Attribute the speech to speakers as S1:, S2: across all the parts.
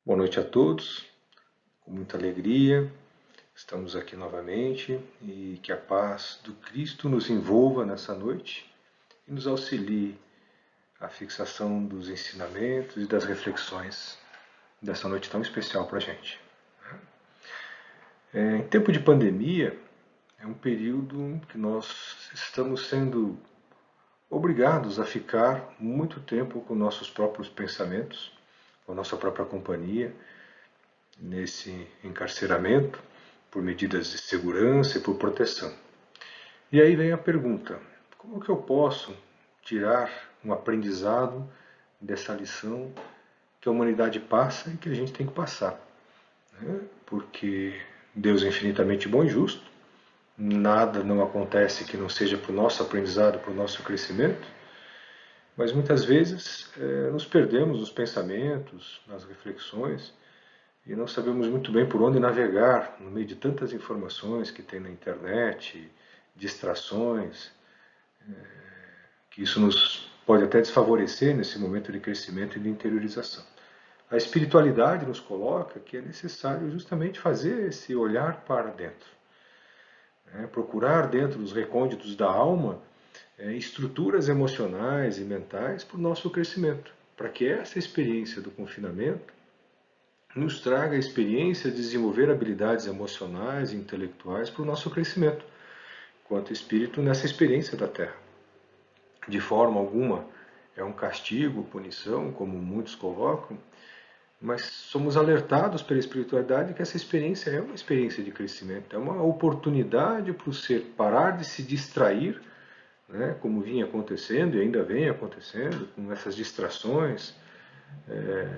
S1: Boa noite a todos, com muita alegria, estamos aqui novamente e que a paz do Cristo nos envolva nessa noite e nos auxilie à fixação dos ensinamentos e das reflexões dessa noite tão especial para a gente. Em tempo de pandemia, é um período que nós estamos sendo obrigados a ficar muito tempo com nossos próprios pensamentos, com a nossa própria companhia, nesse encarceramento, por medidas de segurança e por proteção. E aí vem a pergunta: como que eu posso tirar um aprendizado dessa lição que a humanidade passa e que a gente tem que passar? Porque Deus é infinitamente bom e justo, nada não acontece que não seja para o nosso aprendizado, para o nosso crescimento, mas muitas vezes nos perdemos nos pensamentos, nas reflexões, e não sabemos muito bem por onde navegar no meio de tantas informações que tem na internet, distrações, que isso nos pode até desfavorecer nesse momento de crescimento e de interiorização. A espiritualidade nos coloca que é necessário justamente fazer esse olhar para dentro, procurar dentro dos recônditos da alma estruturas emocionais e mentais para o nosso crescimento, para que essa experiência do confinamento nos traga a experiência de desenvolver habilidades emocionais e intelectuais para o nosso crescimento, enquanto espírito nessa experiência da Terra. De forma alguma é um castigo, punição, como muitos colocam, mas somos alertados pela espiritualidade que essa experiência é uma experiência de crescimento, é uma oportunidade para o ser parar de se distrair, como vinha acontecendo e ainda vem acontecendo, com essas distrações,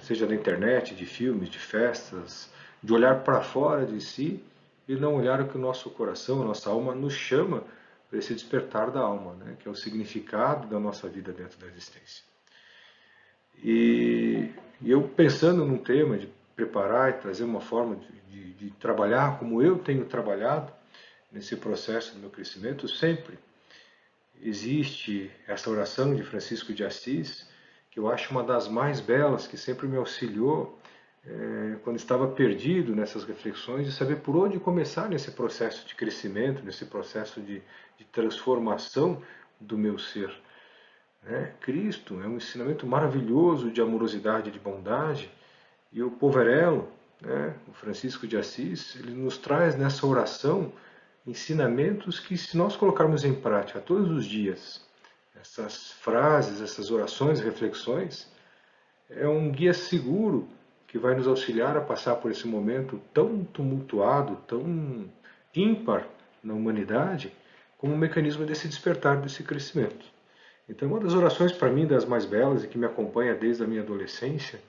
S1: seja na internet, de filmes, de festas, de olhar para fora de si e não olhar o que o nosso coração, a nossa alma nos chama para esse despertar da alma, que é o significado da nossa vida dentro da existência. E eu pensando num tema de preparar e trazer uma forma de trabalhar como eu tenho trabalhado nesse processo do meu crescimento, sempre existe essa oração de Francisco de Assis, que eu acho uma das mais belas, que sempre me auxiliou quando estava perdido nessas reflexões, de saber por onde começar nesse processo de crescimento, nesse processo de transformação do meu ser. Cristo é um ensinamento maravilhoso de amorosidade e de bondade, e o Poverello, o Francisco de Assis, ele nos traz nessa oração ensinamentos que, se nós colocarmos em prática todos os dias, essas frases, essas orações, reflexões, é um guia seguro que vai nos auxiliar a passar por esse momento tão tumultuado, tão ímpar na humanidade, como um mecanismo desse despertar, desse crescimento. Então, uma das orações, para mim, das mais belas e que me acompanha desde a minha adolescência,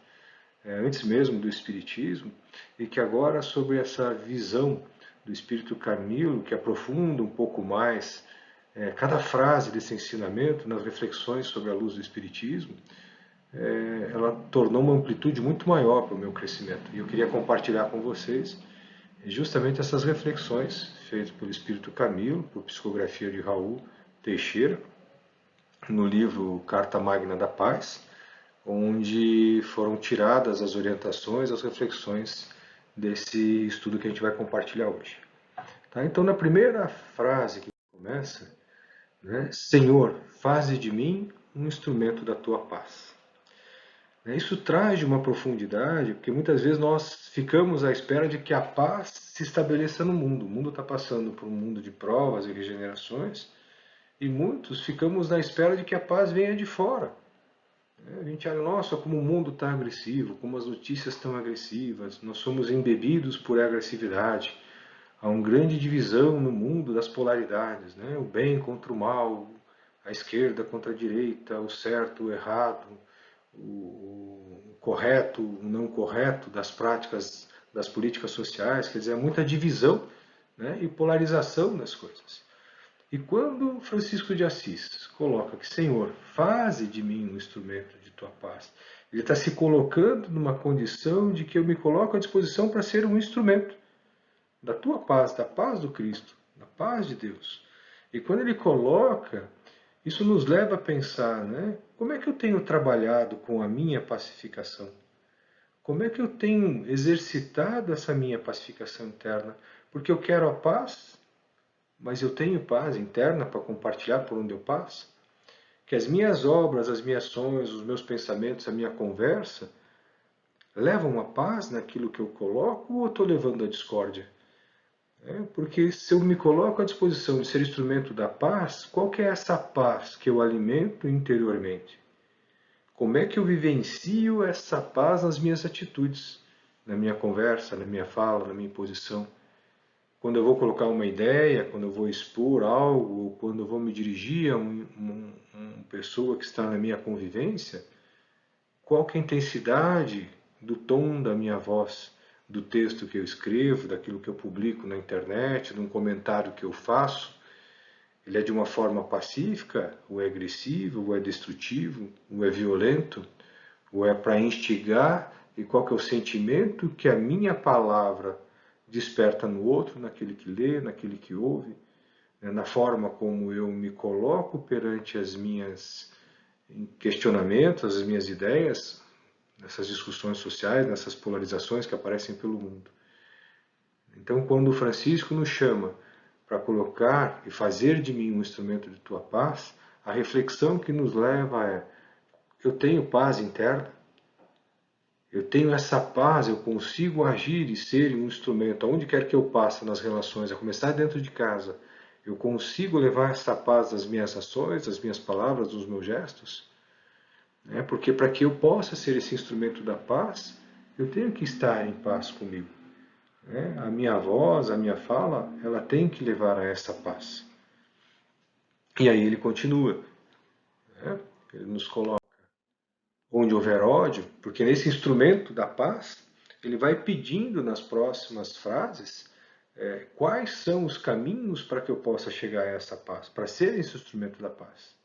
S1: antes mesmo do Espiritismo, e que agora, sobre essa visão do Espírito Camilo, que aprofunda um pouco mais cada frase desse ensinamento nas reflexões sobre a luz do Espiritismo, ela tornou uma amplitude muito maior para o meu crescimento. E eu queria compartilhar com vocês justamente essas reflexões feitas pelo Espírito Camilo, por psicografia de Raul Teixeira, no livro Carta Magna da Paz, onde foram tiradas as orientações, as reflexões desse estudo que a gente vai compartilhar hoje. Tá? Então, na primeira frase que começa, Senhor, faze de mim um instrumento da tua paz. Isso traz de uma profundidade, porque muitas vezes nós ficamos à espera de que a paz se estabeleça no mundo. O mundo está passando por um mundo de provas e regenerações, e muitos ficamos na espera de que a paz venha de fora. A gente olha, nossa, como o mundo está agressivo, como as notícias estão agressivas, nós somos embebidos por agressividade. Há uma grande divisão no mundo das polaridades, o bem contra o mal, a esquerda contra a direita, o certo, o errado, o correto, o não correto das práticas das políticas sociais, quer dizer, há muita divisão e polarização nas coisas. E quando Francisco de Assis coloca que, Senhor, faze de mim um instrumento de tua paz, ele está se colocando numa condição de que eu me coloco à disposição para ser um instrumento da tua paz, da paz do Cristo, da paz de Deus. E quando ele coloca, isso nos leva a pensar, como é que eu tenho trabalhado com a minha pacificação? Como é que eu tenho exercitado essa minha pacificação interna? Porque eu quero a paz, mas eu tenho paz interna para compartilhar por onde eu passo? Que as minhas obras, as minhas ações, os meus pensamentos, a minha conversa levam a paz naquilo que eu coloco ou eu estou levando a discórdia? Porque se eu me coloco à disposição de ser instrumento da paz, qual que é essa paz que eu alimento interiormente? Como é que eu vivencio essa paz nas minhas atitudes, na minha conversa, na minha fala, na minha posição? Quando eu vou colocar uma ideia, quando eu vou expor algo, ou quando eu vou me dirigir a uma pessoa que está na minha convivência, qual que é a intensidade do tom da minha voz, do texto que eu escrevo, daquilo que eu publico na internet, de um comentário que eu faço? Ele é de uma forma pacífica, ou é agressivo, ou é destrutivo, ou é violento, ou é para instigar? E qual que é o sentimento que a minha palavra desperta no outro, naquele que lê, naquele que ouve, né? Na forma como eu me coloco perante as minhas questionamentos, as minhas ideias, nessas discussões sociais, nessas polarizações que aparecem pelo mundo. Então, quando o Francisco nos chama para colocar e fazer de mim um instrumento de tua paz, a reflexão que nos leva é: eu tenho paz interna? Eu tenho essa paz, eu consigo agir e ser um instrumento, aonde quer que eu passe nas relações, a começar dentro de casa, eu consigo levar essa paz das minhas ações, das minhas palavras, dos meus gestos? Porque para que eu possa ser esse instrumento da paz, eu tenho que estar em paz comigo. A minha voz, a minha fala, ela tem que levar a essa paz. E aí ele continua, ele nos coloca onde houver ódio, porque nesse instrumento da paz, ele vai pedindo nas próximas frases quais são os caminhos para que eu possa chegar a essa paz, para ser esse instrumento da paz.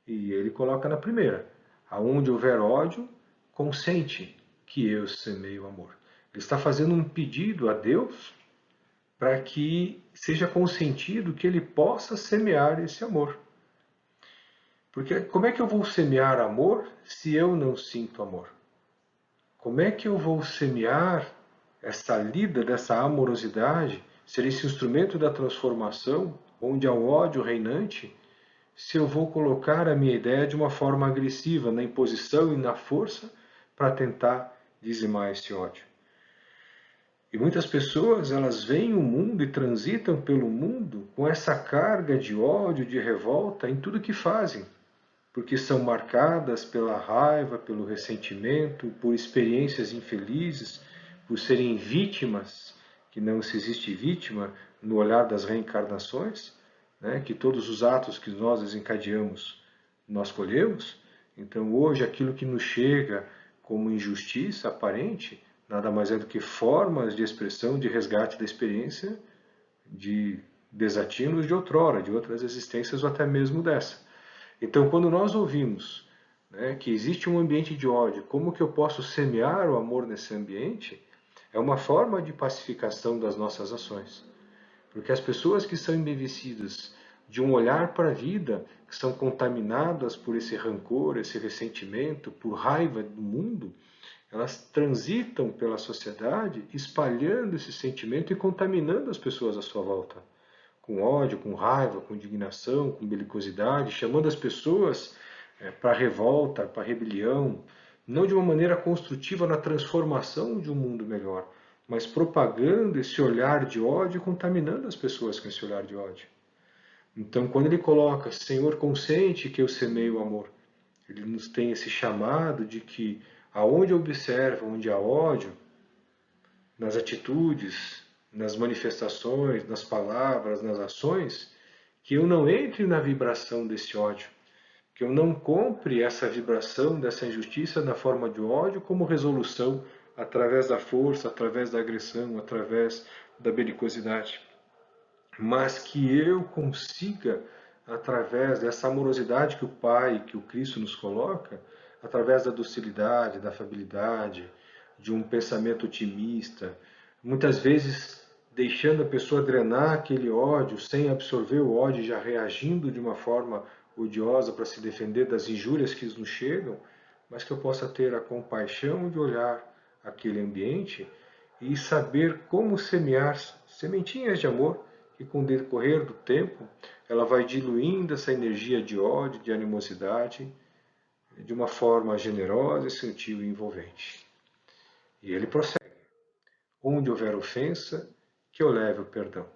S1: E ele coloca na primeira: aonde houver ódio, consente que eu semeie o amor. Ele está fazendo um pedido a Deus para que seja consentido que ele possa semear esse amor. Porque como é que eu vou semear amor se eu não sinto amor? Como é que eu vou semear essa lida dessa amorosidade, ser esse instrumento da transformação, onde há um ódio reinante, se eu vou colocar a minha ideia de uma forma agressiva, na imposição e na força, para tentar dizimar esse ódio? E muitas pessoas, elas veem o mundo e transitam pelo mundo com essa carga de ódio, de revolta em tudo que fazem, porque são marcadas pela raiva, pelo ressentimento, por experiências infelizes, por serem vítimas, que não se existe vítima no olhar das reencarnações, que todos os atos que nós desencadeamos, nós colhemos. Então hoje aquilo que nos chega como injustiça aparente, nada mais é do que formas de expressão, de resgate da experiência, de desatinos de outrora, de outras existências ou até mesmo dessa. Então, quando nós ouvimos que existe um ambiente de ódio, como que eu posso semear o amor nesse ambiente? É uma forma de pacificação das nossas ações. Porque as pessoas que são embevecidas de um olhar para a vida, que são contaminadas por esse rancor, esse ressentimento, por raiva do mundo, elas transitam pela sociedade espalhando esse sentimento e contaminando as pessoas à sua volta, com ódio, com raiva, com indignação, com belicosidade, chamando as pessoas para revolta, para rebelião, não de uma maneira construtiva na transformação de um mundo melhor, mas propagando esse olhar de ódio e contaminando as pessoas com esse olhar de ódio. Então, quando ele coloca: Senhor, consente que eu semeie o amor, ele nos tem esse chamado de que aonde observa, onde há ódio, nas atitudes, nas manifestações, nas palavras, nas ações, que eu não entre na vibração desse ódio, que eu não compre essa vibração dessa injustiça na forma de ódio como resolução através da força, através da agressão, através da belicosidade, mas que eu consiga, através dessa amorosidade que o Pai, que o Cristo nos coloca, através da docilidade, da afabilidade, de um pensamento otimista, muitas vezes deixando a pessoa drenar aquele ódio, sem absorver o ódio, já reagindo de uma forma odiosa para se defender das injúrias que nos chegam, mas que eu possa ter a compaixão de olhar aquele ambiente e saber como semear sementinhas de amor, que com o decorrer do tempo ela vai diluindo essa energia de ódio, de animosidade, de uma forma generosa e sutil e envolvente. E ele prossegue: onde houver ofensa, que eu leve o perdão.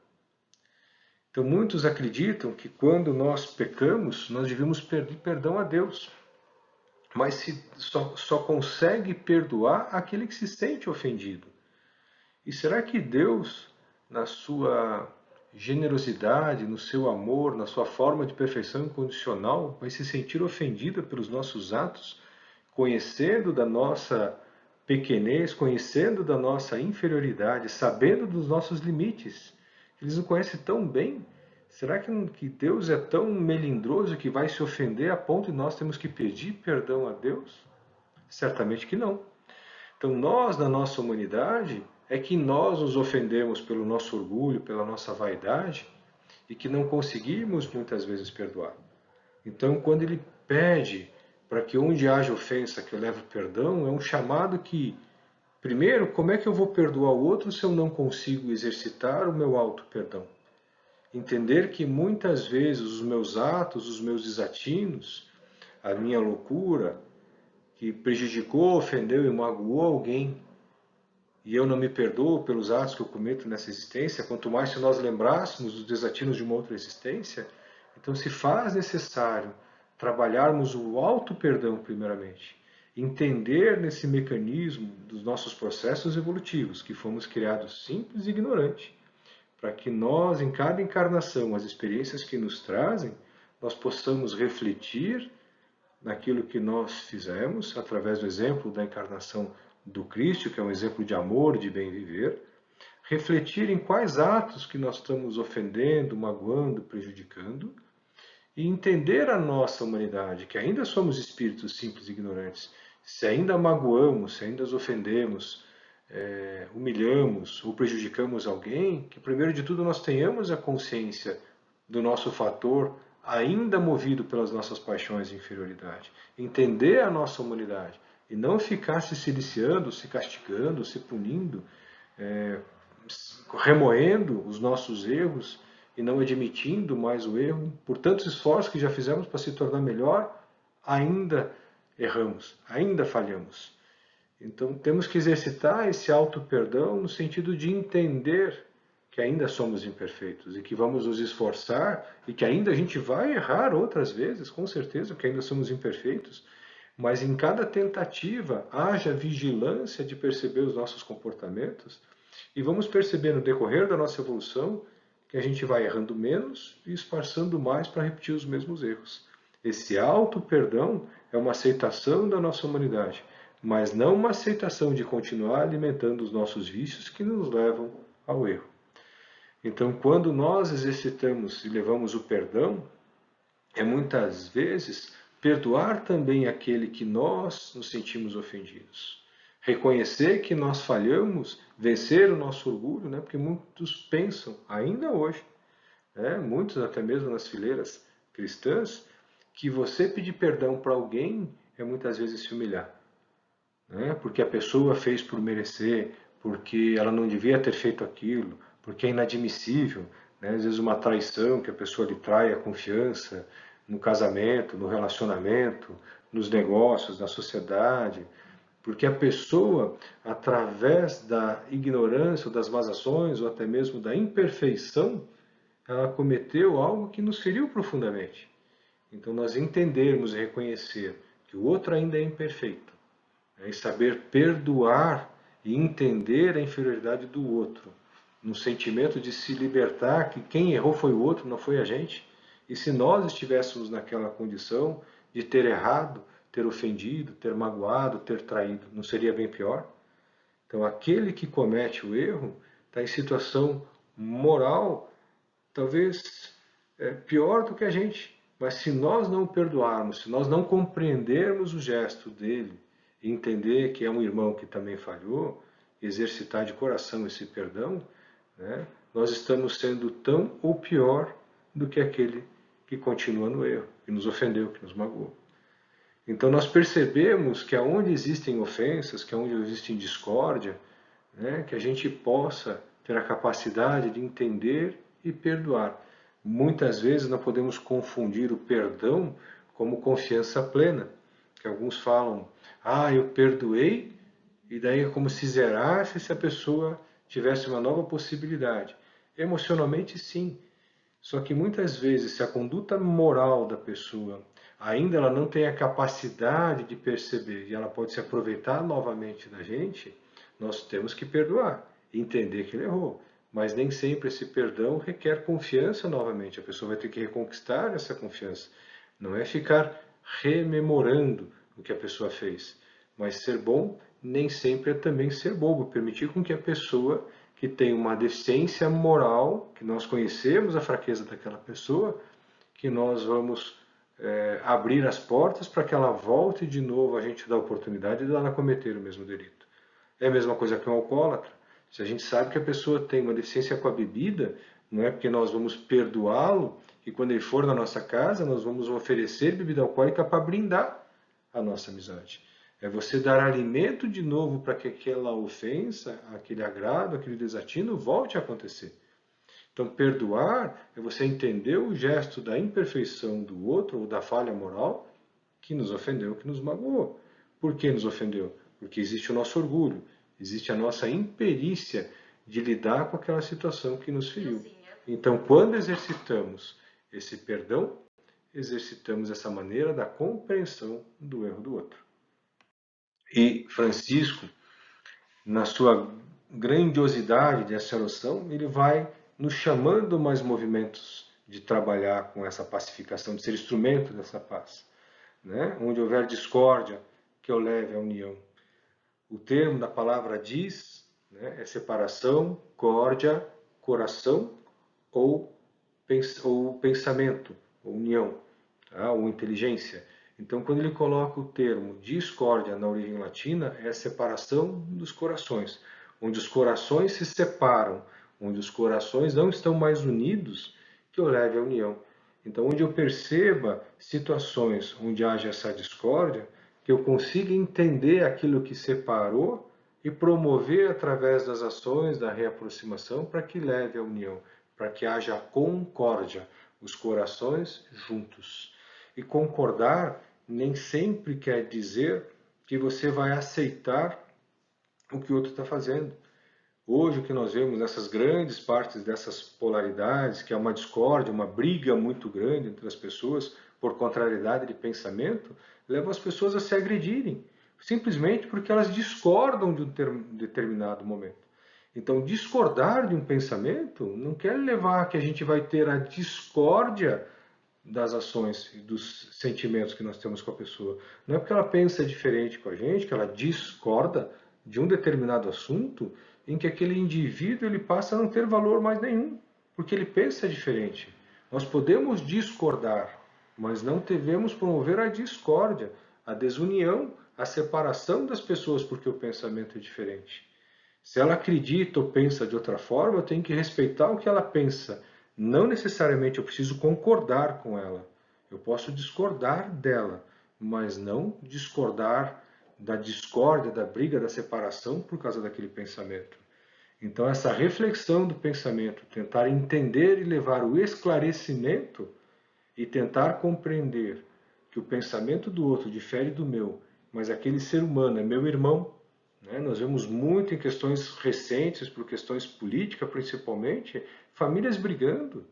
S1: Então muitos acreditam que quando nós pecamos, nós devemos pedir perdão a Deus. Mas só consegue perdoar aquele que se sente ofendido. E será que Deus, na sua generosidade, no seu amor, na sua forma de perfeição incondicional, vai se sentir ofendido pelos nossos atos, conhecendo da nossa pequenez, conhecendo da nossa inferioridade, sabendo dos nossos limites? Eles nos conhecem tão bem. Será que Deus é tão melindroso que vai se ofender a ponto de nós temos que pedir perdão a Deus? Certamente que não. Então nós, na nossa humanidade, é que nós nos ofendemos pelo nosso orgulho, pela nossa vaidade, e que não conseguimos muitas vezes perdoar. Então quando ele pede para que onde haja ofensa que eu leve perdão, é um chamado que, primeiro, como é que eu vou perdoar o outro se eu não consigo exercitar o meu auto-perdão? Entender que muitas vezes os meus atos, os meus desatinos, a minha loucura, que prejudicou, ofendeu e magoou alguém, e eu não me perdoo pelos atos que eu cometo nessa existência, quanto mais se nós lembrássemos dos desatinos de uma outra existência, então se faz necessário trabalharmos o auto-perdão primeiramente, entender nesse mecanismo dos nossos processos evolutivos, que fomos criados simples e ignorantes, para que nós, em cada encarnação, as experiências que nos trazem, nós possamos refletir naquilo que nós fizemos, através do exemplo da encarnação do Cristo, que é um exemplo de amor, de bem viver, refletir em quais atos que nós estamos ofendendo, magoando, prejudicando, e entender a nossa humanidade, que ainda somos espíritos simples e ignorantes, se ainda magoamos, se ainda os ofendemos, humilhamos ou prejudicamos alguém, que primeiro de tudo nós tenhamos a consciência do nosso fator ainda movido pelas nossas paixões de inferioridade. Entender a nossa humanidade e não ficar se siliciando, se castigando, se punindo, remoendo os nossos erros e não admitindo mais o erro. Por tantos esforços que já fizemos para se tornar melhor, ainda erramos, ainda falhamos. Então temos que exercitar esse auto-perdão no sentido de entender que ainda somos imperfeitos e que vamos nos esforçar e que ainda a gente vai errar outras vezes, com certeza, que ainda somos imperfeitos, mas em cada tentativa haja vigilância de perceber os nossos comportamentos e vamos perceber no decorrer da nossa evolução que a gente vai errando menos e esforçando mais para repetir os mesmos erros. Esse auto-perdão é uma aceitação da nossa humanidade, mas não uma aceitação de continuar alimentando os nossos vícios que nos levam ao erro. Então, quando nós exercitamos e levamos o perdão, é muitas vezes perdoar também aquele que nós nos sentimos ofendidos. Reconhecer que nós falhamos, vencer o nosso orgulho, né? Porque muitos pensam, ainda hoje, né? Muitos até mesmo nas fileiras cristãs, que você pedir perdão para alguém é muitas vezes se humilhar. Né? Porque a pessoa fez por merecer, porque ela não devia ter feito aquilo, porque é inadmissível, né? Às vezes uma traição, que a pessoa lhe trai a confiança no casamento, no relacionamento, nos negócios, na sociedade, porque a pessoa, através da ignorância, ou das más ações, ou até mesmo da imperfeição, ela cometeu algo que nos feriu profundamente. Então nós entendermos e reconhecer que o outro ainda é imperfeito, e saber perdoar e entender a inferioridade do outro, no sentimento de se libertar que quem errou foi o outro, não foi a gente. E se nós estivéssemos naquela condição de ter errado, ter ofendido, ter magoado, ter traído, não seria bem pior? Então aquele que comete o erro está em situação moral, talvez pior do que a gente. Mas se nós não perdoarmos, se nós não compreendermos o gesto dele, e entender que é um irmão que também falhou, exercitar de coração esse perdão, né, nós estamos sendo tão ou pior do que aquele que continua no erro, que nos ofendeu, que nos magoou. Então nós percebemos que aonde existem ofensas, que aonde existe discórdia, né, que a gente possa ter a capacidade de entender e perdoar. Muitas vezes nós podemos confundir o perdão como confiança plena, que alguns falam, eu perdoei, e daí é como se zerasse se a pessoa tivesse uma nova possibilidade. Emocionalmente, sim. Só que muitas vezes, se a conduta moral da pessoa ainda ela não tem a capacidade de perceber e ela pode se aproveitar novamente da gente, nós temos que perdoar, entender que ele errou. Mas nem sempre esse perdão requer confiança novamente. A pessoa vai ter que reconquistar essa confiança. Não é ficar rememorando o que a pessoa fez. Mas ser bom nem sempre é também ser bobo. Permitir com que a pessoa que tem uma deficiência moral, que nós conhecemos a fraqueza daquela pessoa, que nós vamos abrir as portas para que ela volte de novo, a gente dá a oportunidade de ela cometer o mesmo delito. É a mesma coisa que um alcoólatra. Se a gente sabe que a pessoa tem uma deficiência com a bebida, não é porque nós vamos perdoá-lo e quando ele for na nossa casa, nós vamos oferecer bebida alcoólica para brindar a nossa amizade. É você dar alimento de novo para que aquela ofensa, aquele agrado, aquele desatino volte a acontecer. Então, perdoar é você entender o gesto da imperfeição do outro ou da falha moral que nos ofendeu, que nos magoou. Por que nos ofendeu? Porque existe o nosso orgulho, existe a nossa imperícia de lidar com aquela situação que nos feriu. Então, quando exercitamos esse perdão, exercitamos essa maneira da compreensão do erro do outro. E Francisco, na sua grandiosidade dessa noção, ele vai nos chamando mais movimentos de trabalhar com essa pacificação, de ser instrumento dessa paz. Né? Onde houver discórdia, que eu leve à união. O termo da palavra diz, né, é separação, córdia, coração ou pensamento, ou união, tá? Ou inteligência. Então, quando ele coloca o termo discórdia na origem latina, é a separação dos corações, onde os corações se separam, onde os corações não estão mais unidos, que eu leve à união. Então, onde eu perceba situações onde haja essa discórdia, que eu consiga entender aquilo que separou e promover através das ações da reaproximação para que leve à união, para que haja concórdia, os corações juntos. E concordar nem sempre quer dizer que você vai aceitar o que o outro está fazendo. Hoje o que nós vemos nessas grandes partes dessas polaridades, que é uma discórdia, uma briga muito grande entre as pessoas por contrariedade de pensamento, leva as pessoas a se agredirem, simplesmente porque elas discordam de um determinado momento. Então, discordar de um pensamento não quer levar a que a gente vai ter a discórdia das ações e dos sentimentos que nós temos com a pessoa. Não é porque ela pensa diferente com a gente, que ela discorda de um determinado assunto, em que aquele indivíduo ele passa a não ter valor mais nenhum, porque ele pensa diferente. Nós podemos discordar, mas não devemos promover a discórdia, a desunião, a separação das pessoas porque o pensamento é diferente. Se ela acredita ou pensa de outra forma, eu tenho que respeitar o que ela pensa. Não necessariamente eu preciso concordar com ela. Eu posso discordar dela, mas não discordar da discórdia, da briga, da separação por causa daquele pensamento. Então, essa reflexão do pensamento, tentar entender e levar o esclarecimento e tentar compreender que o pensamento do outro difere do meu, mas aquele ser humano é meu irmão. Nós vemos muito em questões recentes, por questões políticas principalmente, famílias brigando,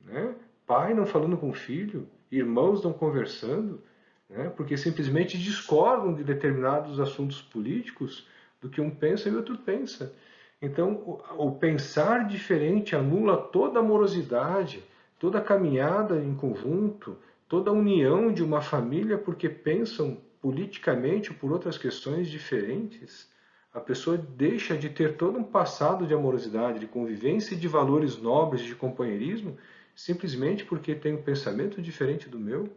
S1: né? Pai não falando com o filho, irmãos não conversando, né? Porque simplesmente discordam de determinados assuntos políticos do que um pensa e o outro pensa. Então, o pensar diferente anula toda a amorosidade, toda a caminhada em conjunto, toda a união de uma família porque pensam politicamente ou por outras questões diferentes. A pessoa deixa de ter todo um passado de amorosidade, de convivência e de valores nobres de companheirismo, simplesmente porque tem um pensamento diferente do meu.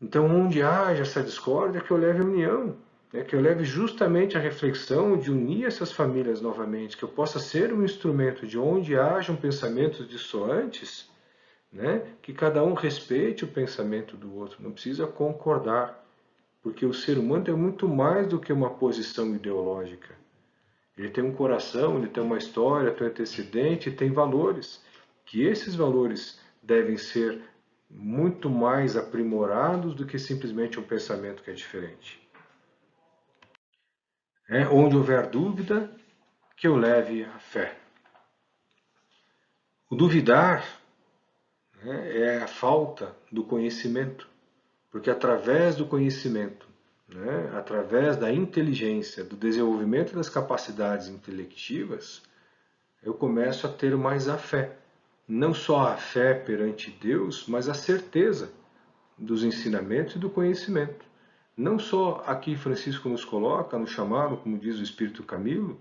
S1: Então, onde haja essa discórdia, que eu leve a união, que eu leve justamente a reflexão de unir essas famílias novamente, que eu possa ser um instrumento de onde hajam pensamentos dissoantes, né? Que cada um respeite o pensamento do outro, não precisa concordar, porque o ser humano é muito mais do que uma posição ideológica. Ele tem um coração, ele tem uma história, tem um antecedente, tem valores, que esses valores devem ser muito mais aprimorados do que simplesmente um pensamento que é diferente. Onde houver dúvida, que eu leve a fé. O duvidar, né, é a falta do conhecimento, porque através do conhecimento, né, através da inteligência, do desenvolvimento das capacidades intelectivas, eu começo a ter mais a fé. Não só a fé perante Deus, mas a certeza dos ensinamentos e do conhecimento. Não só aqui Francisco nos coloca no chamado, como diz o Espírito Camilo,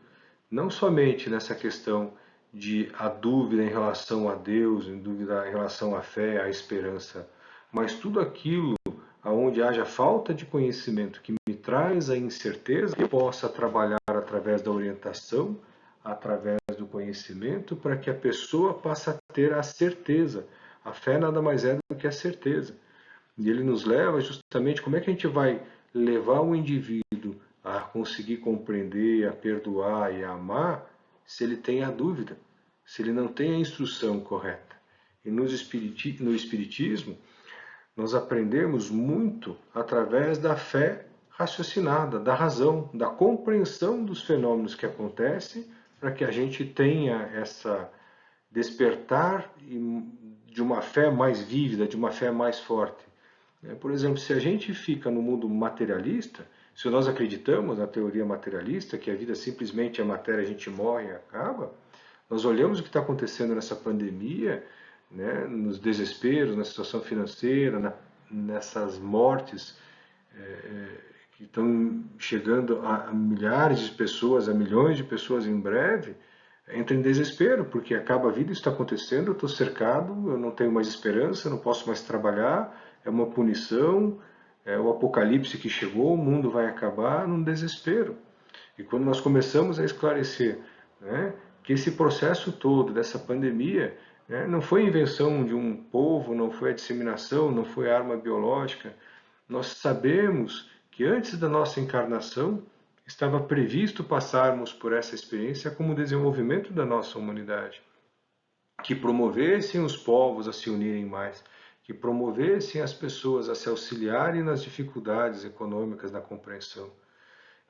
S1: não somente nessa questão de a dúvida em relação a Deus, em dúvida em relação à fé, à esperança, mas tudo aquilo aonde haja falta de conhecimento que me traz a incerteza, que eu possa trabalhar através da orientação, através do conhecimento, para que a pessoa passe a ter a certeza. A fé nada mais é do que a certeza. E ele nos leva justamente como é que a gente vai levar o indivíduo a conseguir compreender, a perdoar e a amar, se ele tem a dúvida, se ele não tem a instrução correta. E no Espiritismo, nós aprendemos muito através da fé raciocinada, da razão, da compreensão dos fenômenos que acontecem, para que a gente tenha essa despertar de uma fé mais vívida, de uma fé mais forte. Por exemplo, se a gente fica no mundo materialista, se nós acreditamos na teoria materialista, que a vida simplesmente é matéria, a gente morre e acaba, nós olhamos o que está acontecendo nessa pandemia, né, nos desesperos, na situação financeira, nessas mortes que estão chegando a milhares de pessoas, a milhões de pessoas em breve, entra em desespero, porque acaba a vida, isso está acontecendo, eu estou cercado, eu não tenho mais esperança, eu não posso mais trabalhar, é uma punição, é o apocalipse que chegou, o mundo vai acabar num desespero. E quando nós começamos a esclarecer, né, que esse processo todo dessa pandemia, né, não foi invenção de um povo, não foi a disseminação, não foi a arma biológica, nós sabemos que antes da nossa encarnação estava previsto passarmos por essa experiência como desenvolvimento da nossa humanidade, que promovessem os povos a se unirem mais, que promovessem as pessoas a se auxiliarem nas dificuldades econômicas da compreensão.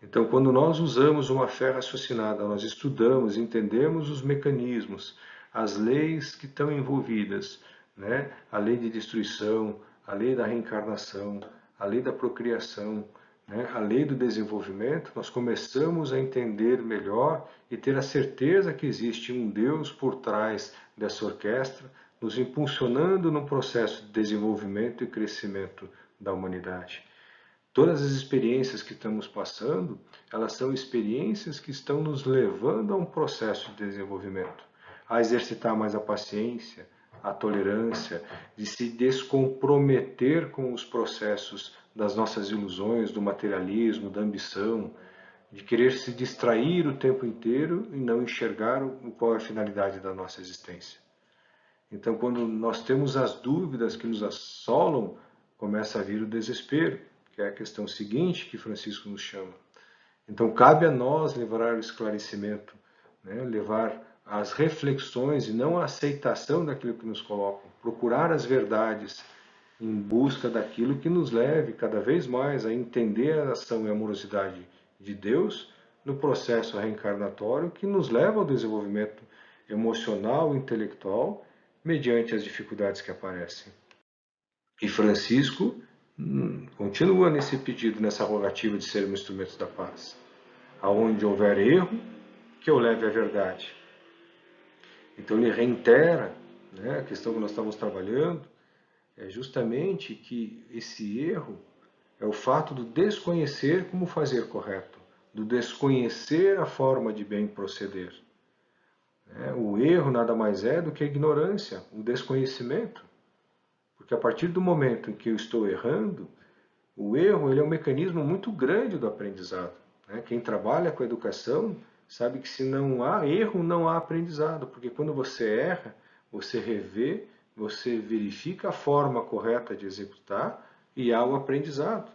S1: Então, quando nós usamos uma fé raciocinada, nós estudamos, entendemos os mecanismos, as leis que estão envolvidas, né? A lei de destruição, a lei da reencarnação, a lei da procriação, né? A lei do desenvolvimento, nós começamos a entender melhor e ter a certeza que existe um Deus por trás dessa orquestra, nos impulsionando num processo de desenvolvimento e crescimento da humanidade. Todas as experiências que estamos passando, elas são experiências que estão nos levando a um processo de desenvolvimento, a exercitar mais a paciência, a tolerância, de se descomprometer com os processos das nossas ilusões, do materialismo, da ambição, de querer se distrair o tempo inteiro e não enxergar qual é a finalidade da nossa existência. Então, quando nós temos as dúvidas que nos assolam, começa a vir o desespero, que é a questão seguinte que Francisco nos chama. Então, cabe a nós levar o esclarecimento, né? Levar as reflexões e não a aceitação daquilo que nos colocam, procurar as verdades em busca daquilo que nos leve cada vez mais a entender a ação e a amorosidade de Deus no processo reencarnatório que nos leva ao desenvolvimento emocional e intelectual mediante as dificuldades que aparecem. E Francisco continua nesse pedido, nessa rogativa de sermos instrumentos da paz. Aonde houver erro, que eu leve a verdade. Então ele reitera, né, a questão que nós estamos trabalhando, é justamente que esse erro é o fato do desconhecer como fazer correto, do desconhecer a forma de bem proceder. O erro nada mais é do que a ignorância, o desconhecimento. Porque a partir do momento em que eu estou errando, o erro ele é um mecanismo muito grande do aprendizado. Quem trabalha com a educação sabe que se não há erro, não há aprendizado. Porque quando você erra, você revê, você verifica a forma correta de executar e há o aprendizado.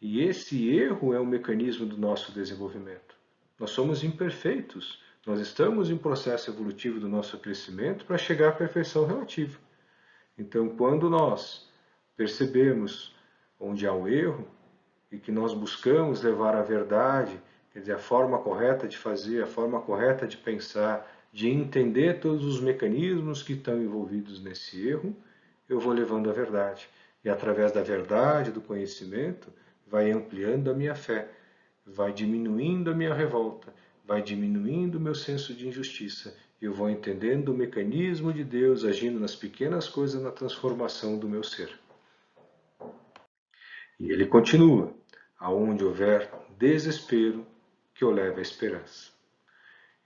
S1: E esse erro é um mecanismo do nosso desenvolvimento. Nós somos imperfeitos, nós estamos em processo evolutivo do nosso crescimento para chegar à perfeição relativa. Então, quando nós percebemos onde há o erro e que nós buscamos levar a verdade, quer dizer, a forma correta de fazer, a forma correta de pensar, de entender todos os mecanismos que estão envolvidos nesse erro, eu vou levando a verdade. E através da verdade, do conhecimento, vai ampliando a minha fé, vai diminuindo a minha revolta, vai diminuindo o meu senso de injustiça. Eu vou entendendo o mecanismo de Deus agindo nas pequenas coisas na transformação do meu ser. E ele continua: aonde houver desespero, que eu leve a esperança.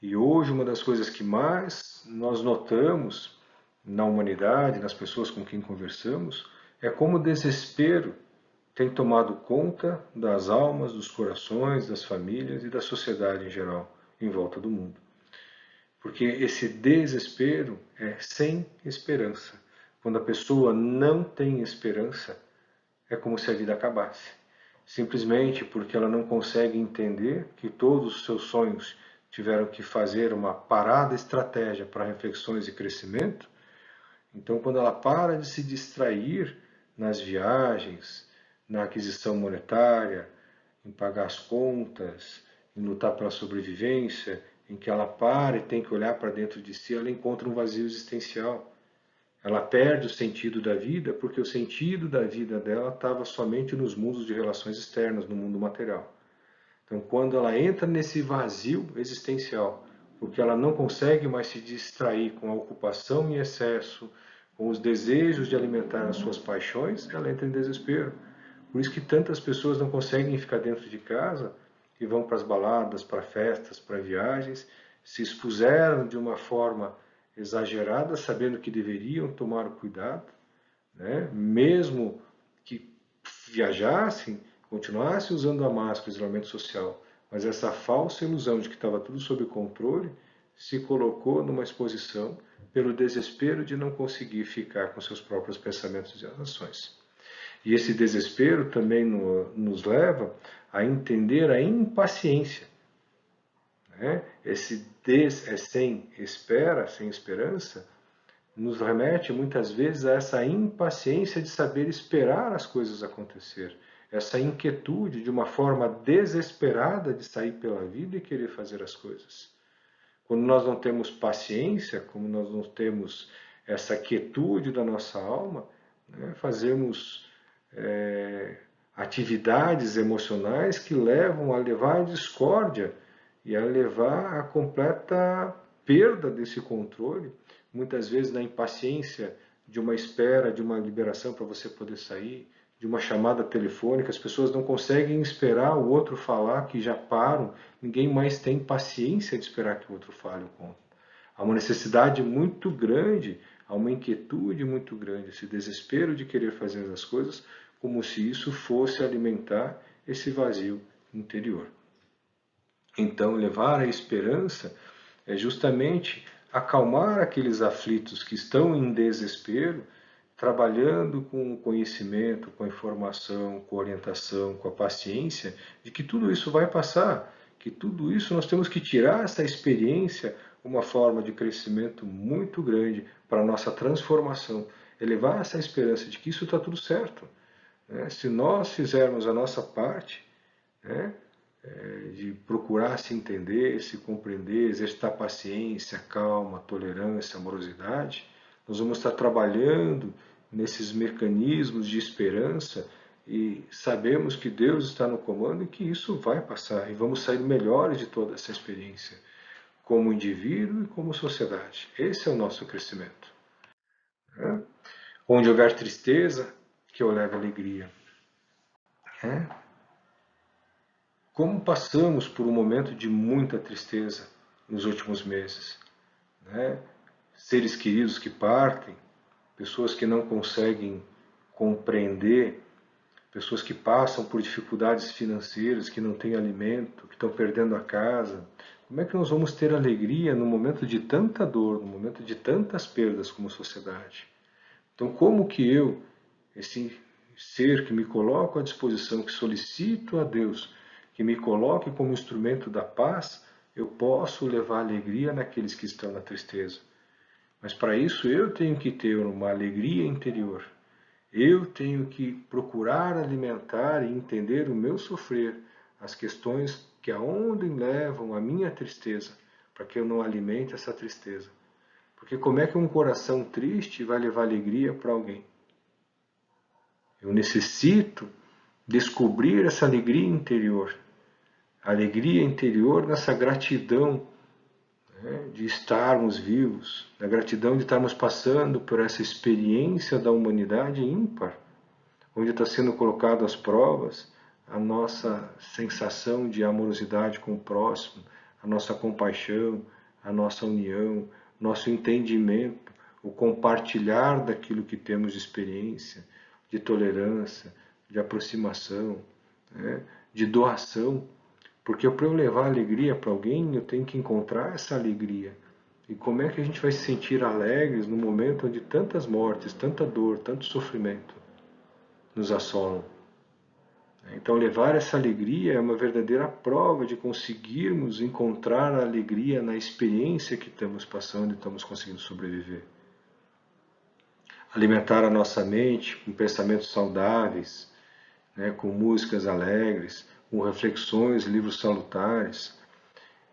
S1: E hoje uma das coisas que mais nós notamos na humanidade, nas pessoas com quem conversamos, é como o desespero tem tomado conta das almas, dos corações, das famílias e da sociedade em geral, em volta do mundo. Porque esse desespero é sem esperança. Quando a pessoa não tem esperança, é como se a vida acabasse. Simplesmente porque ela não consegue entender que todos os seus sonhos tiveram que fazer uma parada estratégia para reflexões e crescimento. Então, quando ela para de se distrair nas viagens, na aquisição monetária, em pagar as contas, em lutar pela sobrevivência, em que ela para e tem que olhar para dentro de si, ela encontra um vazio existencial. Ela perde o sentido da vida porque o sentido da vida dela estava somente nos mundos de relações externas, no mundo material. Então, quando ela entra nesse vazio existencial, porque ela não consegue mais se distrair com a ocupação em excesso, com os desejos de alimentar as suas paixões, ela entra em desespero. Por isso que tantas pessoas não conseguem ficar dentro de casa e vão para as baladas, para festas, para viagens, se expuseram de uma forma exagerada, sabendo que deveriam tomar o cuidado, né? Mesmo que viajassem, continuassem usando a máscara, o isolamento social, mas essa falsa ilusão de que estava tudo sob controle se colocou numa exposição pelo desespero de não conseguir ficar com seus próprios pensamentos e ações. E esse desespero também nos leva a entender a impaciência. Né? Esse sem espera, sem esperança, nos remete muitas vezes a essa impaciência de saber esperar as coisas acontecer, essa inquietude de uma forma desesperada de sair pela vida e querer fazer as coisas. Quando nós não temos paciência, como nós não temos essa quietude da nossa alma, né, fazemos atividades emocionais que levam a levar a discórdia e a levar a completa perda desse controle, muitas vezes na impaciência de uma espera, de uma liberação para você poder sair, de uma chamada telefônica, as pessoas não conseguem esperar o outro falar, que já param, ninguém mais tem paciência de esperar que o outro fale o ponto. Há uma necessidade muito grande, há uma inquietude muito grande, esse desespero de querer fazer as coisas como se isso fosse alimentar esse vazio interior. Então, levar a esperança é justamente acalmar aqueles aflitos que estão em desespero, trabalhando com o conhecimento, com a informação, com a orientação, com a paciência, de que tudo isso vai passar, que tudo isso nós temos que tirar essa experiência, uma forma de crescimento muito grande para a nossa transformação, elevar essa esperança de que isso está tudo certo. Se nós fizermos a nossa parte, né, de procurar se entender, se compreender, exercitar paciência, calma, tolerância, amorosidade, nós vamos estar trabalhando nesses mecanismos de esperança e sabemos que Deus está no comando e que isso vai passar e vamos sair melhores de toda essa experiência, como indivíduo e como sociedade. Esse é o nosso crescimento. Né? Onde houver tristeza, que eu leve alegria. Como passamos por um momento de muita tristeza nos últimos meses. Né? Seres queridos que partem, pessoas que não conseguem compreender, pessoas que passam por dificuldades financeiras, que não têm alimento, que estão perdendo a casa. Como é que nós vamos ter alegria no momento de tanta dor, no momento de tantas perdas como sociedade? Então, como que eu, esse ser que me coloco à disposição, que solicito a Deus, que me coloque como instrumento da paz, eu posso levar alegria naqueles que estão na tristeza. Mas para isso eu tenho que ter uma alegria interior. Eu tenho que procurar alimentar e entender o meu sofrer, as questões que aonde levam a minha tristeza, para que eu não alimente essa tristeza. Porque como é que um coração triste vai levar alegria para alguém? Eu necessito descobrir essa alegria interior. A alegria interior nessa gratidão, né, de estarmos vivos, da gratidão de estarmos passando por essa experiência da humanidade ímpar, onde está sendo colocado às provas a nossa sensação de amorosidade com o próximo, a nossa compaixão, a nossa união, nosso entendimento, o compartilhar daquilo que temos de experiência, de tolerância, de aproximação, né, de doação. Porque para eu levar alegria para alguém, eu tenho que encontrar essa alegria. E como é que a gente vai se sentir alegres no momento onde tantas mortes, tanta dor, tanto sofrimento nos assolam? Então, levar essa alegria é uma verdadeira prova de conseguirmos encontrar a alegria na experiência que estamos passando e estamos conseguindo sobreviver. Alimentar a nossa mente com pensamentos saudáveis, né, com músicas alegres, com reflexões, livros salutares,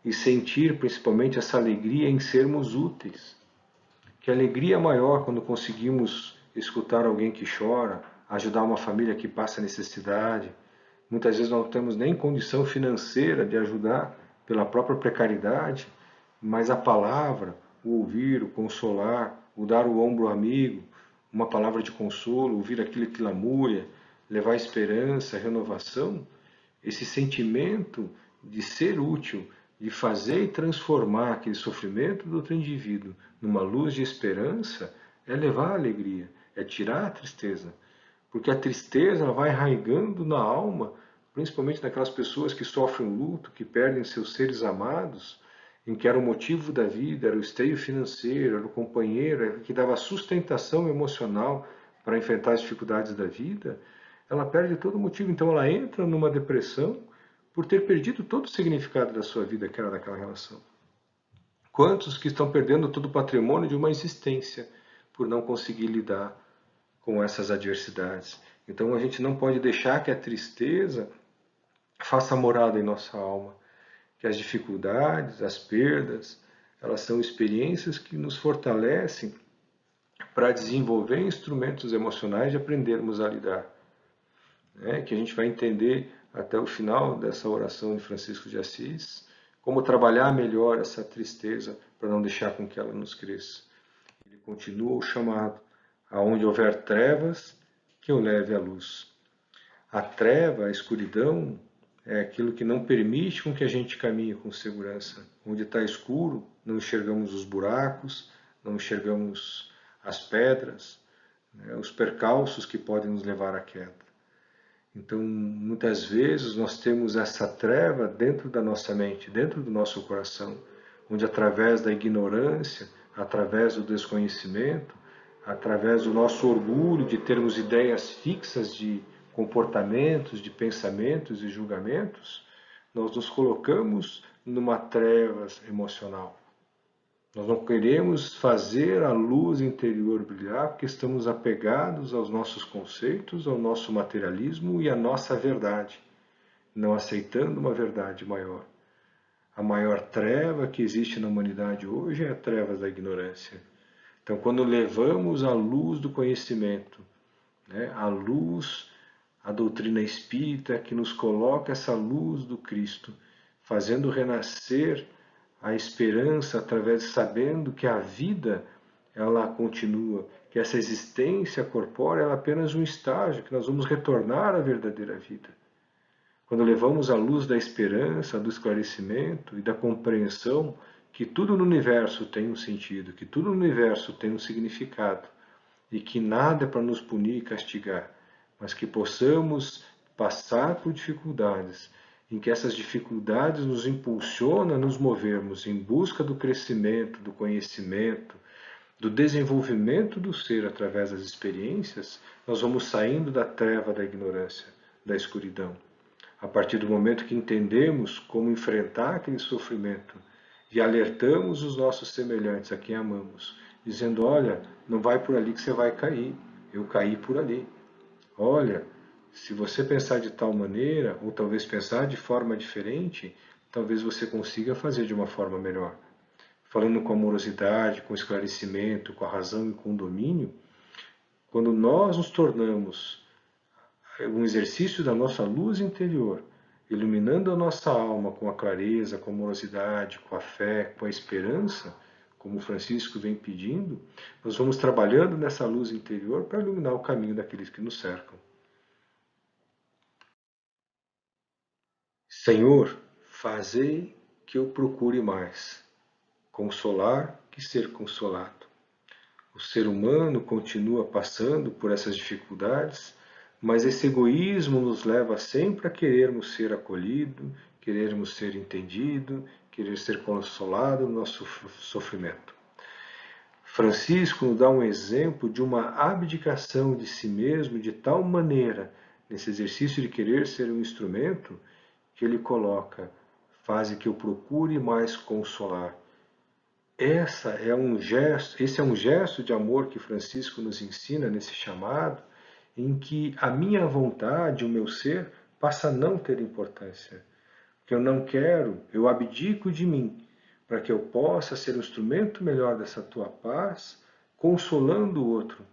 S1: e sentir principalmente essa alegria em sermos úteis. Que alegria maior quando conseguimos escutar alguém que chora, ajudar uma família que passa necessidade. Muitas vezes não temos nem condição financeira de ajudar pela própria precariedade, mas a palavra, o ouvir, o consolar, o dar o ombro ao amigo, uma palavra de consolo, ouvir aquilo que lamúria, levar esperança, renovação, esse sentimento de ser útil, de fazer e transformar aquele sofrimento do outro indivíduo numa luz de esperança, é levar a alegria, é tirar a tristeza. Porque a tristeza ela vai arraigando na alma, principalmente naquelas pessoas que sofrem luto, que perdem seus seres amados, em que era o motivo da vida, era o esteio financeiro, era o companheiro, era o que dava sustentação emocional para enfrentar as dificuldades da vida, ela perde todo o motivo. Então ela entra numa depressão por ter perdido todo o significado da sua vida, que era daquela relação. Quantos que estão perdendo todo o patrimônio de uma existência por não conseguir lidar com essas adversidades? Então a gente não pode deixar que a tristeza faça morada em nossa alma, que as dificuldades, as perdas, elas são experiências que nos fortalecem para desenvolver instrumentos emocionais de aprendermos a lidar. Que a gente vai entender até o final dessa oração de Francisco de Assis, como trabalhar melhor essa tristeza para não deixar com que ela nos cresça. Ele continua o chamado, aonde houver trevas, que eu leve a luz. A treva, a escuridão, é aquilo que não permite com que a gente caminhe com segurança. Onde está escuro, não enxergamos os buracos, não enxergamos as pedras, né, os percalços que podem nos levar à queda. Então, muitas vezes nós temos essa treva dentro da nossa mente, dentro do nosso coração, onde através da ignorância, através do desconhecimento, através do nosso orgulho de termos ideias fixas de comportamentos, de pensamentos e julgamentos, nós nos colocamos numa treva emocional. Nós não queremos fazer a luz interior brilhar porque estamos apegados aos nossos conceitos, ao nosso materialismo e à nossa verdade, não aceitando uma verdade maior. A maior treva que existe na humanidade hoje é a treva da ignorância. Então, quando levamos a luz do conhecimento, né, a luz, a doutrina espírita que nos coloca essa luz do Cristo, fazendo renascer a esperança através de sabendo que a vida ela continua, que essa existência corpórea é apenas um estágio, que nós vamos retornar à verdadeira vida. Quando levamos a luz da esperança, do esclarecimento e da compreensão que tudo no universo tem um sentido, que tudo no universo tem um significado e que nada é para nos punir e castigar, mas que possamos passar por dificuldades, em que essas dificuldades nos impulsionam a nos movermos em busca do crescimento, do conhecimento, do desenvolvimento do ser através das experiências, nós vamos saindo da treva da ignorância, da escuridão. A partir do momento que entendemos como enfrentar aquele sofrimento e alertamos os nossos semelhantes a quem amamos, dizendo: olha, não vai por ali que você vai cair, eu caí por ali. Olha, se você pensar de tal maneira, ou talvez pensar de forma diferente, talvez você consiga fazer de uma forma melhor. Falando com amorosidade, com esclarecimento, com a razão e com o domínio, quando nós nos tornamos um exercício da nossa luz interior, iluminando a nossa alma com a clareza, com a amorosidade, com a fé, com a esperança, como Francisco vem pedindo, nós vamos trabalhando nessa luz interior para iluminar o caminho daqueles que nos cercam. Senhor, fazei que eu procure mais consolar que ser consolado. O ser humano continua passando por essas dificuldades, mas esse egoísmo nos leva sempre a querermos ser acolhido, querermos ser entendido, querer ser consolado no nosso sofrimento. Francisco nos dá um exemplo de uma abdicação de si mesmo de tal maneira, nesse exercício de querer ser um instrumento, que ele coloca: faze que eu procure mais consolar. Esse é um gesto de amor que Francisco nos ensina nesse chamado, em que a minha vontade, o meu ser, passa a não ter importância. Que eu não quero, eu abdico de mim, para que eu possa ser um instrumento melhor dessa tua paz, consolando o outro.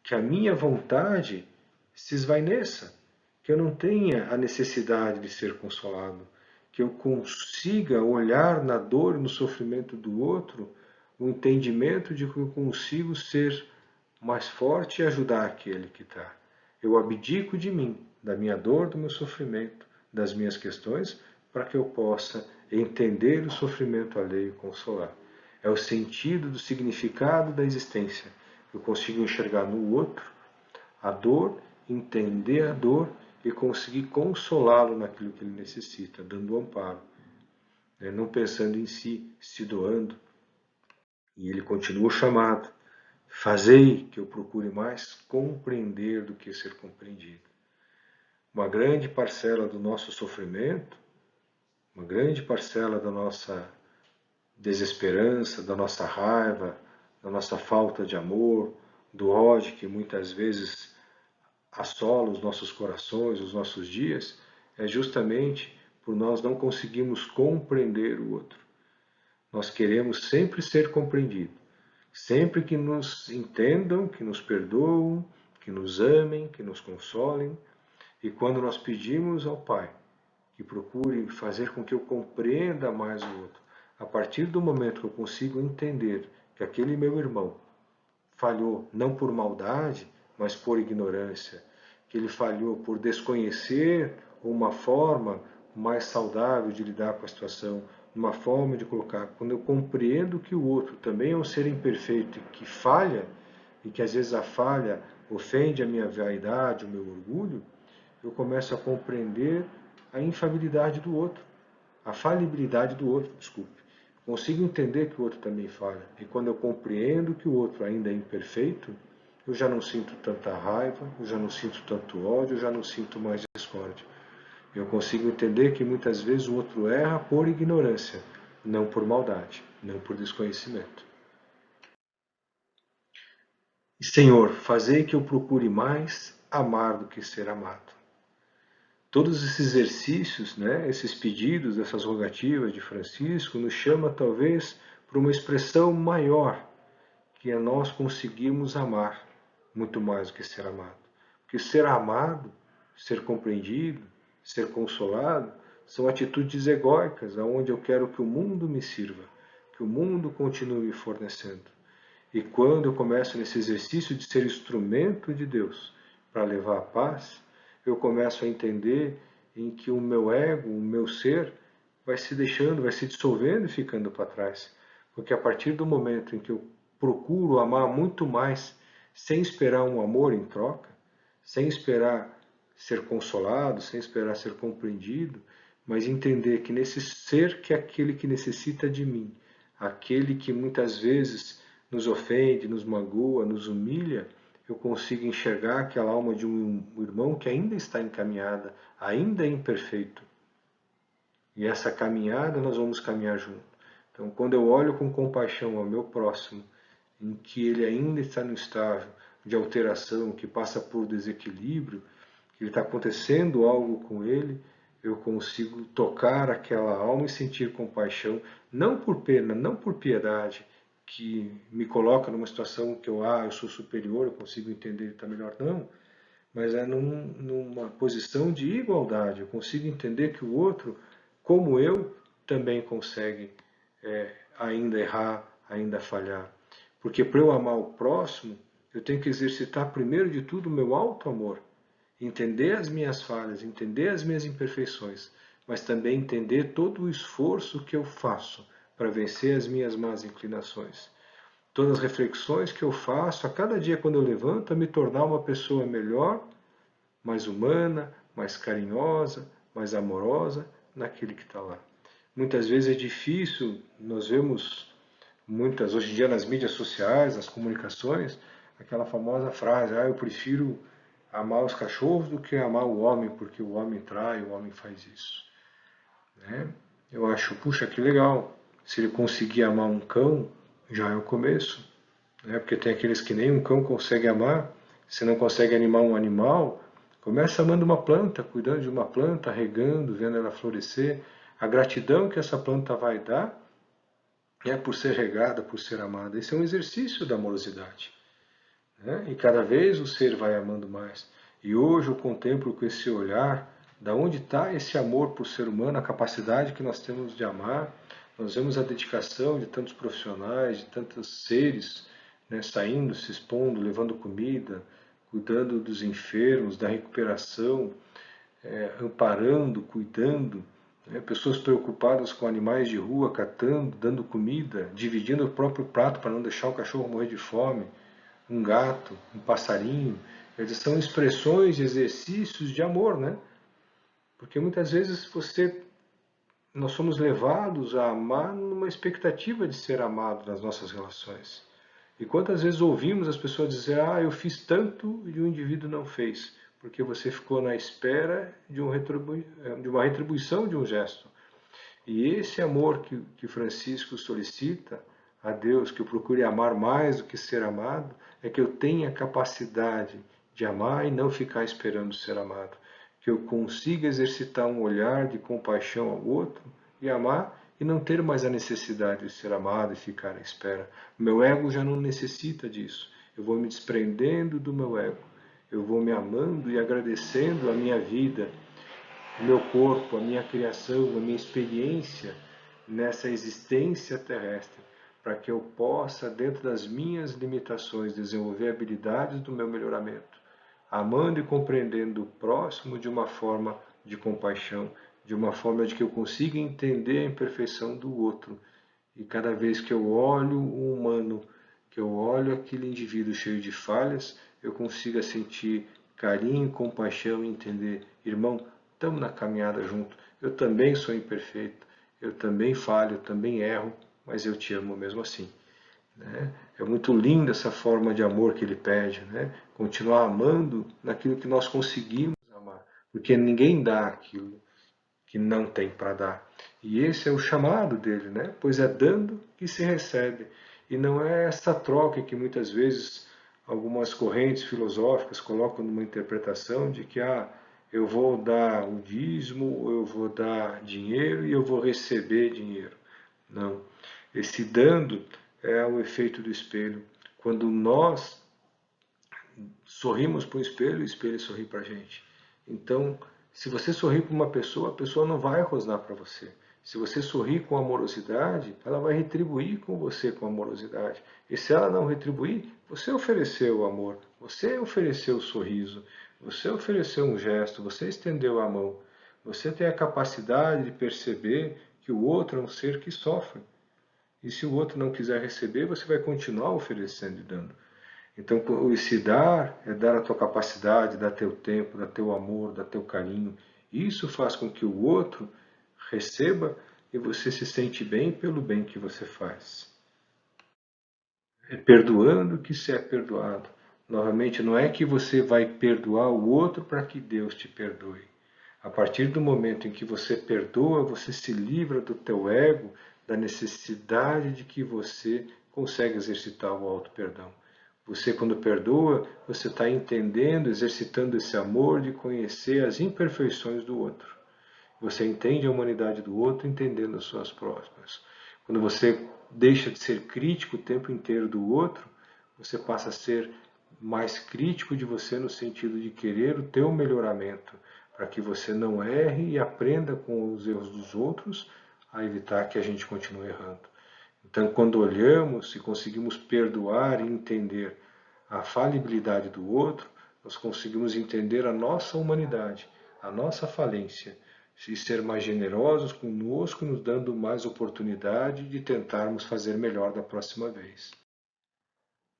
S1: Que a minha vontade se esvaineça, que eu não tenha a necessidade de ser consolado, que eu consiga olhar na dor e no sofrimento do outro o entendimento de que eu consigo ser mais forte e ajudar aquele que está. Eu abdico de mim, da minha dor, do meu sofrimento, das minhas questões, para que eu possa entender o sofrimento alheio e consolar. É o sentido do significado da existência. Eu consigo enxergar no outro a dor, entender a dor e conseguir consolá-lo naquilo que ele necessita, dando amparo, não pensando em si, se doando. E ele continua o chamado: fazei que eu procure mais compreender do que ser compreendido. Uma grande parcela do nosso sofrimento, uma grande parcela da nossa desesperança, da nossa raiva, da nossa falta de amor, do ódio que muitas vezes assola os nossos corações, os nossos dias, é justamente por nós não conseguirmos compreender o outro. Nós queremos sempre ser compreendidos, sempre que nos entendam, que nos perdoem, que nos amem, que nos consolem. E quando nós pedimos ao Pai que procure fazer com que eu compreenda mais o outro, a partir do momento que eu consigo entender que aquele meu irmão falhou não por maldade, mas por ignorância, que ele falhou por desconhecer uma forma mais saudável de lidar com a situação, uma forma de colocar. Quando eu compreendo que o outro também é um ser imperfeito que falha, e que às vezes a falha ofende a minha vaidade, o meu orgulho, eu começo a compreender a infalibilidade do outro, a falibilidade do outro, desculpe. Consigo entender que o outro também falha. E quando eu compreendo que o outro ainda é imperfeito, eu já não sinto tanta raiva, eu já não sinto tanto ódio, eu já não sinto mais discórdia. Eu consigo entender que muitas vezes o outro erra por ignorância, não por maldade, não por desconhecimento. E, Senhor, fazei que eu procure mais amar do que ser amado. Todos esses exercícios, esses pedidos, essas rogativas de Francisco, nos chama talvez para uma expressão maior, que é nós conseguirmos amar muito mais do que ser amado. Porque ser amado, ser compreendido, ser consolado, são atitudes egóicas, onde eu quero que o mundo me sirva, que o mundo continue me fornecendo. E quando eu começo nesse exercício de ser instrumento de Deus para levar a paz, eu começo a entender em que o meu ego, o meu ser, vai se deixando, vai se dissolvendo e ficando para trás. Porque a partir do momento em que eu procuro amar muito mais, sem esperar um amor em troca, sem esperar ser consolado, sem esperar ser compreendido, mas entender que nesse ser que é aquele que necessita de mim, aquele que muitas vezes nos ofende, nos magoa, nos humilha, eu consigo enxergar aquela alma de um irmão que ainda está encaminhada, ainda é imperfeito. E essa caminhada nós vamos caminhar junto. Então, quando eu olho com compaixão ao meu próximo, em que ele ainda está no estágio de alteração, que passa por desequilíbrio, que está acontecendo algo com ele, eu consigo tocar aquela alma e sentir compaixão, não por pena, não por piedade, que me coloca numa situação que eu sou superior, eu consigo entender ele está melhor, não, mas é numa posição de igualdade, eu consigo entender que o outro, como eu, também consegue ainda errar, ainda falhar. Porque para eu amar o próximo, eu tenho que exercitar primeiro de tudo o meu alto amor, entender as minhas falhas, entender as minhas imperfeições, mas também entender todo o esforço que eu faço para vencer as minhas más inclinações. Todas as reflexões que eu faço a cada dia quando eu levanto a me tornar uma pessoa melhor, mais humana, mais carinhosa, mais amorosa naquele que está lá. Muitas vezes é difícil, nós vemos hoje em dia nas mídias sociais, nas comunicações, aquela famosa frase, eu prefiro amar os cachorros do que amar o homem, porque o homem trai, o homem faz isso. Né? Eu acho, puxa, que legal. Se ele conseguir amar um cão, já é o começo. Né? Porque tem aqueles que nem um cão consegue amar. Se não consegue animar um animal, começa amando uma planta, cuidando de uma planta, regando, vendo ela florescer. A gratidão que essa planta vai dar é por ser regada, por ser amada. Esse é um exercício da amorosidade. Né? E cada vez o ser vai amando mais. E hoje eu contemplo com esse olhar, da onde está esse amor por ser humano, a capacidade que nós temos de amar. Nós vemos a dedicação de tantos profissionais, de tantos seres, né, saindo, se expondo, levando comida, cuidando dos enfermos, da recuperação, amparando, cuidando, né, pessoas preocupadas com animais de rua, catando, dando comida, dividindo o próprio prato para não deixar o cachorro morrer de fome, um gato, um passarinho. Eles são expressões, exercícios de amor, né? Porque muitas vezes nós somos levados a amar numa expectativa de ser amado nas nossas relações. E quantas vezes ouvimos as pessoas dizer, eu fiz tanto e o indivíduo não fez, porque você ficou na espera de uma retribuição de um gesto. E esse amor que Francisco solicita a Deus, que eu procure amar mais do que ser amado, é que eu tenha capacidade de amar e não ficar esperando ser amado. Que eu consiga exercitar um olhar de compaixão ao outro e amar e não ter mais a necessidade de ser amado e ficar à espera. O meu ego já não necessita disso. Eu vou me desprendendo do meu ego. Eu vou me amando e agradecendo a minha vida, o meu corpo, a minha criação, a minha experiência nessa existência terrestre, para que eu possa, dentro das minhas limitações, desenvolver habilidades do meu melhoramento, amando e compreendendo o próximo de uma forma de compaixão, de uma forma de que eu consiga entender a imperfeição do outro. E cada vez que eu olho o humano, que eu olho aquele indivíduo cheio de falhas, eu consiga sentir carinho, compaixão e entender, irmão, estamos na caminhada junto. Eu também sou imperfeito, eu também falho, eu também erro, mas eu te amo mesmo assim. Né? É muito linda essa forma de amor que ele pede, né? Continuar amando naquilo que nós conseguimos amar, porque ninguém dá aquilo que não tem para dar. E esse é o chamado dele, né? Pois é dando que se recebe. E não é essa troca que muitas vezes algumas correntes filosóficas colocam numa interpretação de que eu vou dar o dízimo, eu vou dar dinheiro e eu vou receber dinheiro. Não. Esse dando é o efeito do espelho. Quando nós sorrimos para o espelho sorri para a gente. Então, se você sorrir para uma pessoa, a pessoa não vai rosnar para você. Se você sorrir com amorosidade, ela vai retribuir com você com amorosidade. E se ela não retribuir, você ofereceu o amor, você ofereceu o sorriso, você ofereceu um gesto, você estendeu a mão. Você tem a capacidade de perceber que o outro é um ser que sofre. E se o outro não quiser receber, você vai continuar oferecendo e dando. Então, esse dar é dar a tua capacidade, dar teu tempo, dar teu amor, dar teu carinho. Isso faz com que o outro receba e você se sente bem pelo bem que você faz. É perdoando que se é perdoado. Novamente, não é que você vai perdoar o outro para que Deus te perdoe. A partir do momento em que você perdoa, você se livra do teu ego, da necessidade de que você consegue exercitar o auto-perdão. Você, quando perdoa, você está entendendo, exercitando esse amor de conhecer as imperfeições do outro. Você entende a humanidade do outro, entendendo as suas próximas. Quando você deixa de ser crítico o tempo inteiro do outro, você passa a ser mais crítico de você no sentido de querer o teu melhoramento, para que você não erre e aprenda com os erros dos outros a evitar que a gente continue errando. Então, quando olhamos e conseguimos perdoar e entender a falibilidade do outro, nós conseguimos entender a nossa humanidade, a nossa falência, e ser mais generosos conosco, nos dando mais oportunidade de tentarmos fazer melhor da próxima vez.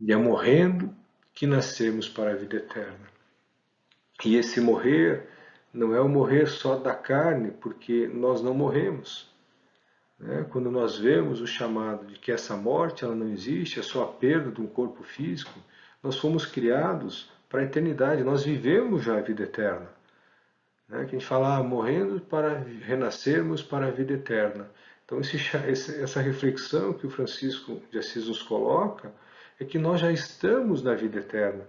S1: E é morrendo que nascemos para a vida eterna. E esse morrer não é o morrer só da carne, porque nós não morremos. Quando nós vemos o chamado de que essa morte ela não existe, é só a perda de um corpo físico, nós fomos criados para a eternidade, nós vivemos já a vida eterna. Que a gente fala, morrendo para renascermos para a vida eterna. Então, essa reflexão que o Francisco de Assis nos coloca é que nós já estamos na vida eterna.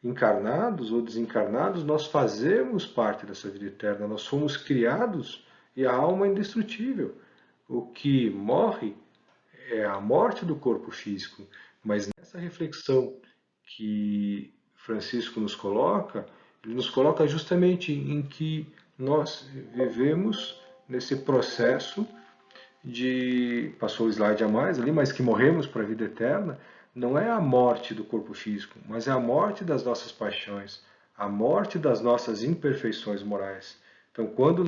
S1: Encarnados ou desencarnados, nós fazemos parte dessa vida eterna, nós fomos criados e a alma é indestrutível. O que morre é a morte do corpo físico, mas nessa reflexão que Francisco nos coloca, ele nos coloca justamente em que nós vivemos nesse processo de, passou o slide a mais ali, mas que morremos para a vida eterna, não é a morte do corpo físico, mas é a morte das nossas paixões, a morte das nossas imperfeições morais. Então, quando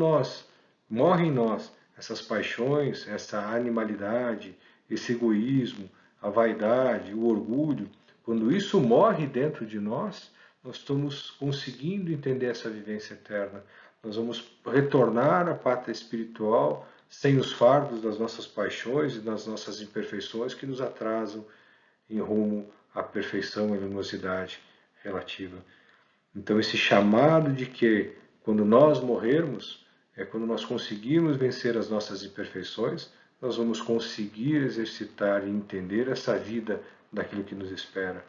S1: morre em nós essas paixões, essa animalidade, esse egoísmo, a vaidade, o orgulho, quando isso morre dentro de nós, nós estamos conseguindo entender essa vivência eterna. Nós vamos retornar à pátria espiritual sem os fardos das nossas paixões e das nossas imperfeições que nos atrasam em rumo à perfeição e luminosidade relativa. Então, esse chamado de que, quando nós morrermos, é quando nós conseguirmos vencer as nossas imperfeições, nós vamos conseguir exercitar e entender essa vida daquilo que nos espera.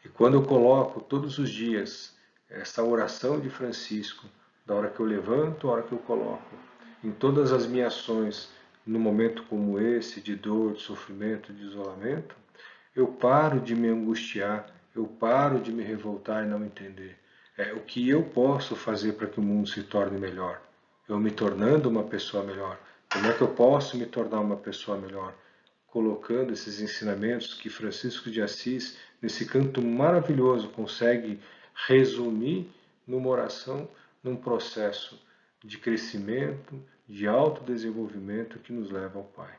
S1: E quando eu coloco todos os dias essa oração de Francisco, da hora que eu levanto, a hora que eu coloco, em todas as minhas ações, num momento como esse, de dor, de sofrimento, de isolamento, eu paro de me angustiar, eu paro de me revoltar e não entender. O que eu posso fazer para que o mundo se torne melhor? Eu me tornando uma pessoa melhor. Como é que eu posso me tornar uma pessoa melhor? Colocando esses ensinamentos que Francisco de Assis, nesse canto maravilhoso, consegue resumir numa oração, num processo de crescimento, de autodesenvolvimento que nos leva ao Pai.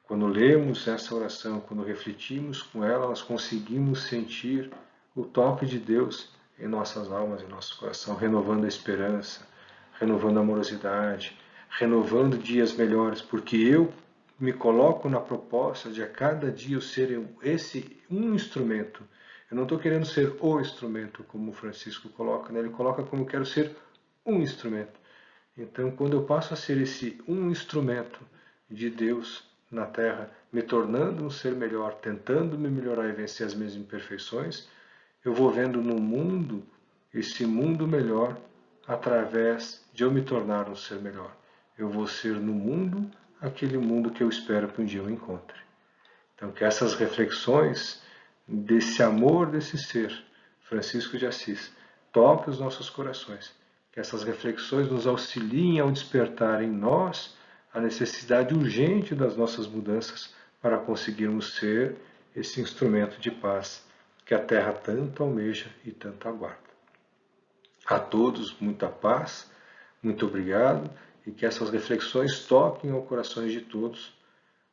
S1: Quando lemos essa oração, quando refletimos com ela, nós conseguimos sentir o toque de Deus em nossas almas, em nosso coração, renovando a esperança, renovando a amorosidade, renovando dias melhores, porque eu me coloco na proposta de a cada dia eu ser esse um instrumento. Eu não estou querendo ser o instrumento, como o Francisco coloca, né? Ele coloca como eu quero ser um instrumento. Então, quando eu passo a ser esse um instrumento de Deus na Terra, me tornando um ser melhor, tentando me melhorar e vencer as minhas imperfeições, eu vou vendo no mundo esse mundo melhor através de eu me tornar um ser melhor. Eu vou ser no mundo aquele mundo que eu espero que um dia eu encontre. Então, que essas reflexões desse amor desse ser, Francisco de Assis, toquem os nossos corações. Que essas reflexões nos auxiliem ao despertar em nós a necessidade urgente das nossas mudanças para conseguirmos ser esse instrumento de paz que a Terra tanto almeja e tanto aguarda. A todos, muita paz, muito obrigado, e que essas reflexões toquem aos corações de todos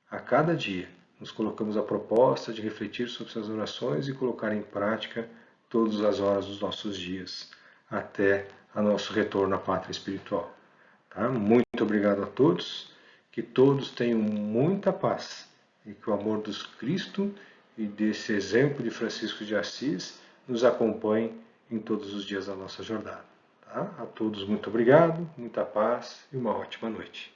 S1: a cada dia. Nos colocamos a proposta de refletir sobre essas orações e colocar em prática todas as horas dos nossos dias, até o nosso retorno à pátria espiritual. Tá? Muito obrigado a todos, que todos tenham muita paz e que o amor dos Cristo e desse exemplo de Francisco de Assis nos acompanhe em todos os dias da nossa jornada. Tá? A todos muito obrigado, muita paz e uma ótima noite.